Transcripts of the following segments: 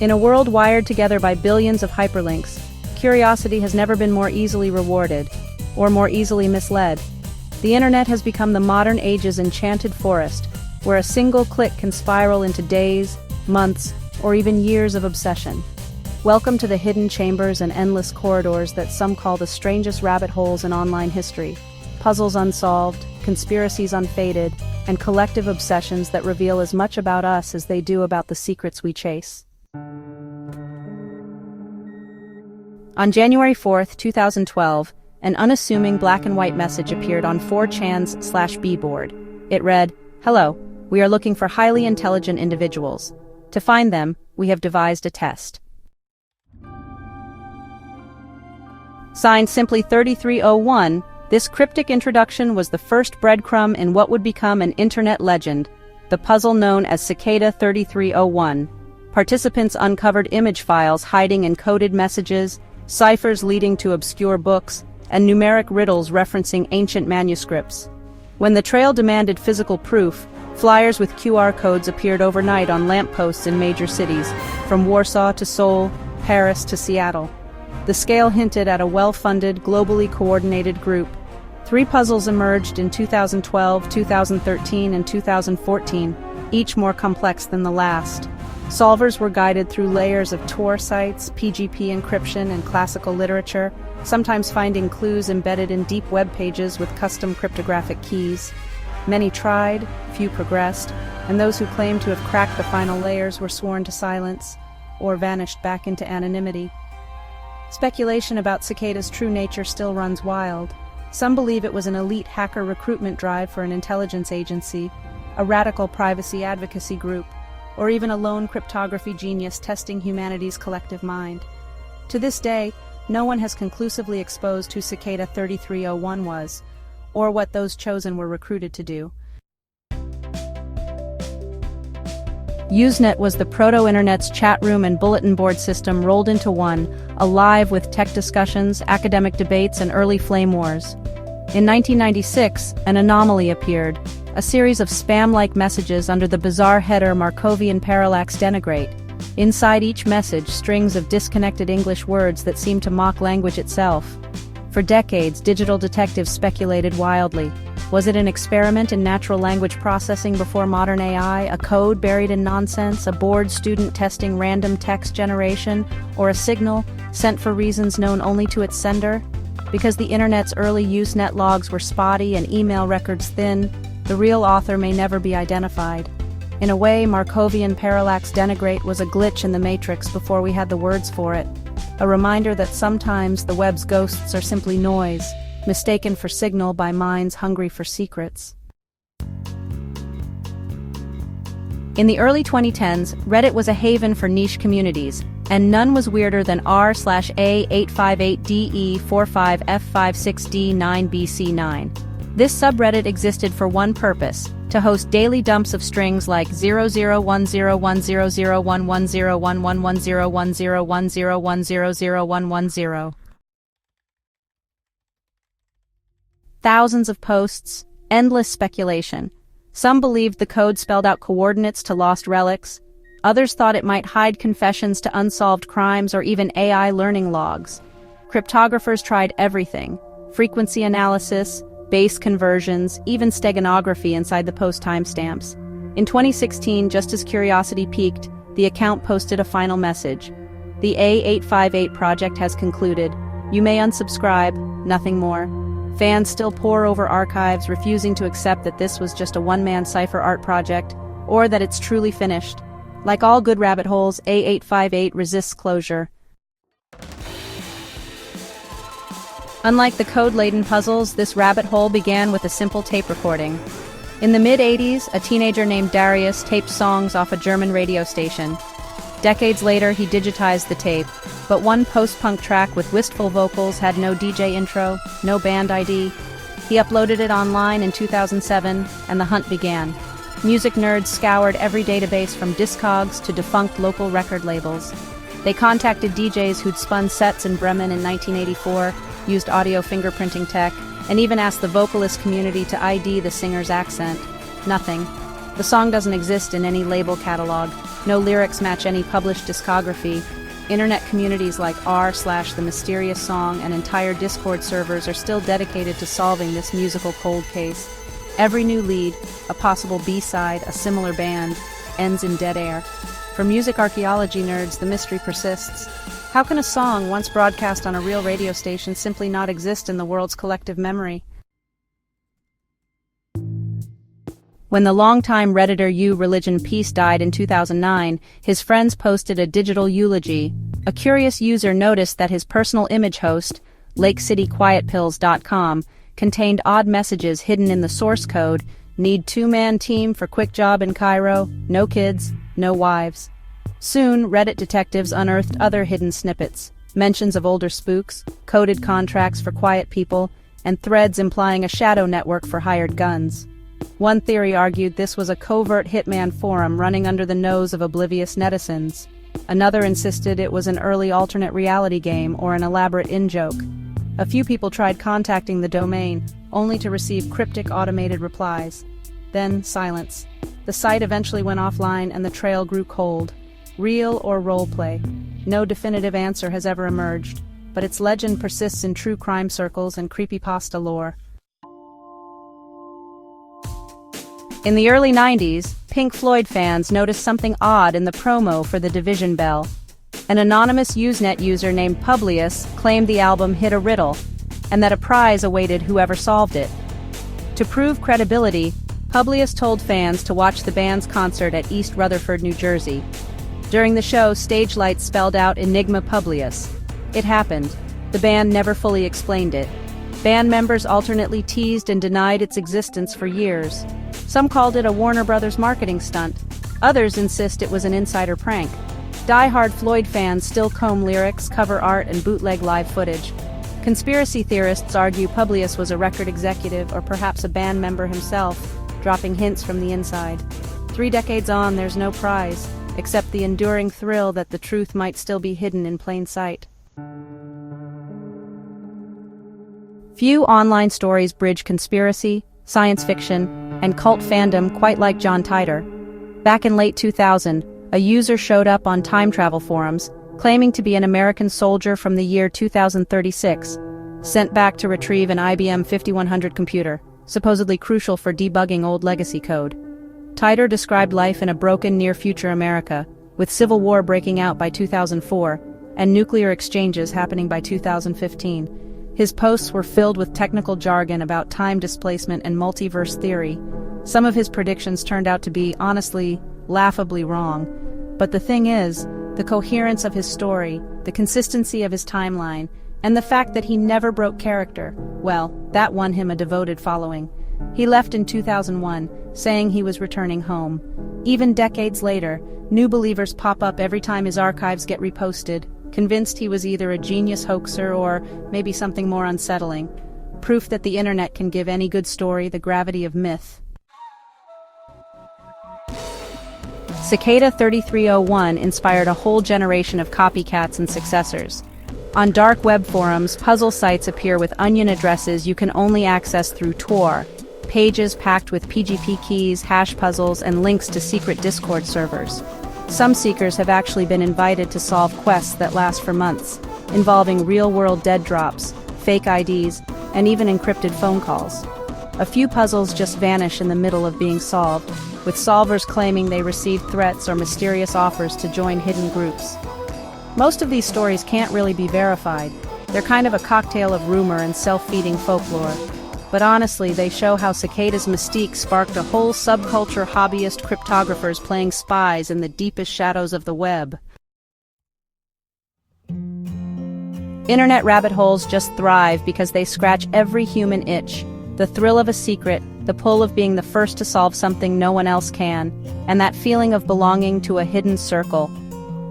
In a world wired together by billions of hyperlinks, curiosity has never been more easily rewarded, or more easily misled. The internet has become the modern age's enchanted forest, where a single click can spiral into days, months, or even years of obsession. Welcome to the hidden chambers and endless corridors that some call the strangest rabbit holes in online history. Puzzles unsolved, conspiracies unfaded, and collective obsessions that reveal as much about us as they do about the secrets we chase. On January 4, 2012, an unassuming black and white message appeared on 4chan's/B board. It read, "Hello, we are looking for highly intelligent individuals. To find them, we have devised a test." Signed simply 3301, this cryptic introduction was the first breadcrumb in what would become an internet legend, the puzzle known as Cicada 3301. Participants uncovered image files hiding encoded messages, ciphers leading to obscure books, and numeric riddles referencing ancient manuscripts. When the trail demanded physical proof, flyers with QR codes appeared overnight on lampposts in major cities, from Warsaw to Seoul, Paris to Seattle. The scale hinted at a well-funded, globally coordinated group. 3 puzzles emerged in 2012, 2013, and 2014, each more complex than the last. Solvers were guided through layers of Tor sites, PGP encryption, and classical literature, sometimes finding clues embedded in deep web pages with custom cryptographic keys. Many tried, few progressed, and those who claimed to have cracked the final layers were sworn to silence, or vanished back into anonymity. Speculation about Cicada's true nature still runs wild. Some believe it was an elite hacker recruitment drive for an intelligence agency, a radical privacy advocacy group, or even a lone cryptography genius testing humanity's collective mind. To this day, no one has conclusively exposed who Cicada 3301 was, or what those chosen were recruited to do. Usenet was the proto-internet's chat room and bulletin board system rolled into one, alive with tech discussions, academic debates, and early flame wars. In 1996, an anomaly appeared, a series of spam-like messages under the bizarre header Markovian parallax denigrate. Inside each message, strings of disconnected English words that seemed to mock language itself. For decades, digital detectives speculated wildly. Was it an experiment in natural language processing before modern AI, a code buried in nonsense, a bored student testing random text generation, or a signal sent for reasons known only to its sender? Because the internet's early Usenet logs were spotty and email records thin, the real author may never be identified. In a way, Markovian parallax denigrate was a glitch in the matrix before we had the words for it. A reminder that sometimes the web's ghosts are simply noise, mistaken for signal by minds hungry for secrets. In the early 2010s, Reddit was a haven for niche communities, and none was weirder than r/A858DE45F56D9BC9. This subreddit existed for one purpose: to host daily dumps of strings like 001010110111010101010010. Thousands of posts, endless speculation. Some believed the code spelled out coordinates to lost relics. Others thought it might hide confessions to unsolved crimes or even AI learning logs. Cryptographers tried everything: frequency analysis, base conversions, even steganography inside the post timestamps. In 2016, just as curiosity peaked, the account posted a final message. The A858 project has concluded. You may unsubscribe, nothing more. Fans still pore over archives, refusing to accept that this was just a one-man cipher art project, or that it's truly finished. Like all good rabbit holes, A858 resists closure. Unlike the code-laden puzzles, this rabbit hole began with a simple tape recording. In the mid-'80s, a teenager named Darius taped songs off a German radio station. Decades later, he digitized the tape, but one post-punk track with wistful vocals had no DJ intro, no band ID. He uploaded it online in 2007, and the hunt began. Music nerds scoured every database from Discogs to defunct local record labels. They contacted DJs who'd spun sets in Bremen in 1984, used audio fingerprinting tech, and even asked the vocalist community to ID the singer's accent. Nothing. The song doesn't exist in any label catalog. No lyrics match any published discography. Internet communities like r/the mysterious song and entire Discord servers are still dedicated to solving this musical cold case. Every new lead, a possible B-side, a similar band, ends in dead air. For music archaeology nerds, the mystery persists. How can a song once broadcast on a real radio station simply not exist in the world's collective memory? When the longtime Redditor Religion Peace died in 2009, his friends posted a digital eulogy. A curious user noticed that his personal image host, LakecityQuietPills.com, contained odd messages hidden in the source code: need two-man team for quick job in Cairo, no kids, no wives. Soon, Reddit detectives unearthed other hidden snippets, mentions of older spooks, coded contracts for quiet people, and threads implying a shadow network for hired guns. One theory argued this was a covert hitman forum running under the nose of oblivious netizens. Another insisted it was an early alternate reality game or an elaborate in-joke. A few people tried contacting the domain, only to receive cryptic automated replies. Then silence. The site eventually went offline and the trail grew cold. Real or roleplay? No definitive answer has ever emerged, but its legend persists in true crime circles and creepypasta lore. In the early 90s, Pink Floyd fans noticed something odd in the promo for the Division Bell. An anonymous Usenet user named Publius claimed the album hid a riddle, and that a prize awaited whoever solved it. To prove credibility, Publius told fans to watch the band's concert at East Rutherford, New Jersey. During the show, stage lights spelled out Enigma Publius. It happened. The band never fully explained it. Band members alternately teased and denied its existence for years. Some called it a Warner Brothers marketing stunt. Others insist it was an insider prank. Die-hard Floyd fans still comb lyrics, cover art, and bootleg live footage. Conspiracy theorists argue Publius was a record executive or perhaps a band member himself, dropping hints from the inside. 3 decades on, there's no prize, except the enduring thrill that the truth might still be hidden in plain sight. Few online stories bridge conspiracy, science fiction, and cult fandom quite like John Titor. Back in late 2000, a user showed up on time travel forums, claiming to be an American soldier from the year 2036, sent back to retrieve an IBM 5100 computer, supposedly crucial for debugging old legacy code. Titor described life in a broken near-future America, with civil war breaking out by 2004, and nuclear exchanges happening by 2015. His posts were filled with technical jargon about time displacement and multiverse theory. Some of his predictions turned out to be, honestly, laughably wrong. But the thing is, the coherence of his story, the consistency of his timeline, and the fact that he never broke character, well, that won him a devoted following. He left in 2001, saying he was returning home. Even decades later, new believers pop up every time his archives get reposted, convinced he was either a genius hoaxer or maybe something more unsettling. Proof that the internet can give any good story the gravity of myth. Cicada 3301 inspired a whole generation of copycats and successors. On dark web forums, puzzle sites appear with onion addresses you can only access through Tor, pages packed with PGP keys, hash puzzles, and links to secret Discord servers. Some seekers have actually been invited to solve quests that last for months, involving real-world dead drops, fake IDs, and even encrypted phone calls. A few puzzles just vanish in the middle of being solved, with solvers claiming they received threats or mysterious offers to join hidden groups. Most of these stories can't really be verified. They're kind of a cocktail of rumor and self-feeding folklore. But honestly, they show how Cicada's mystique sparked a whole subculture hobbyist cryptographers playing spies in the deepest shadows of the web. Internet rabbit holes just thrive because they scratch every human itch. The thrill of a secret, the pull of being the first to solve something no one else can, and that feeling of belonging to a hidden circle.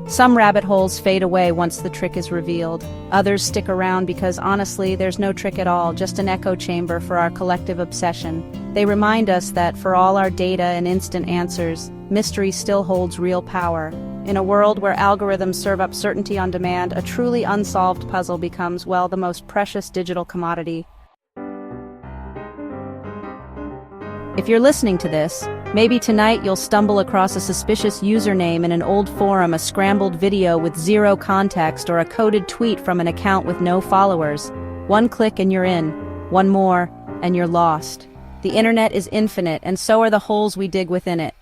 Some rabbit holes fade away once the trick is revealed. Others stick around because honestly, there's no trick at all, just an echo chamber for our collective obsession. They remind us that for all our data and instant answers, mystery still holds real power. In a world where algorithms serve up certainty on demand, a truly unsolved puzzle becomes, well, the most precious digital commodity. If you're listening to this, Maybe tonight you'll stumble across a suspicious username in an old forum, a scrambled video with zero context, or a coded tweet from an account with no followers. One click and you're in. One more, and you're lost. The internet is infinite, and so are the holes we dig within it.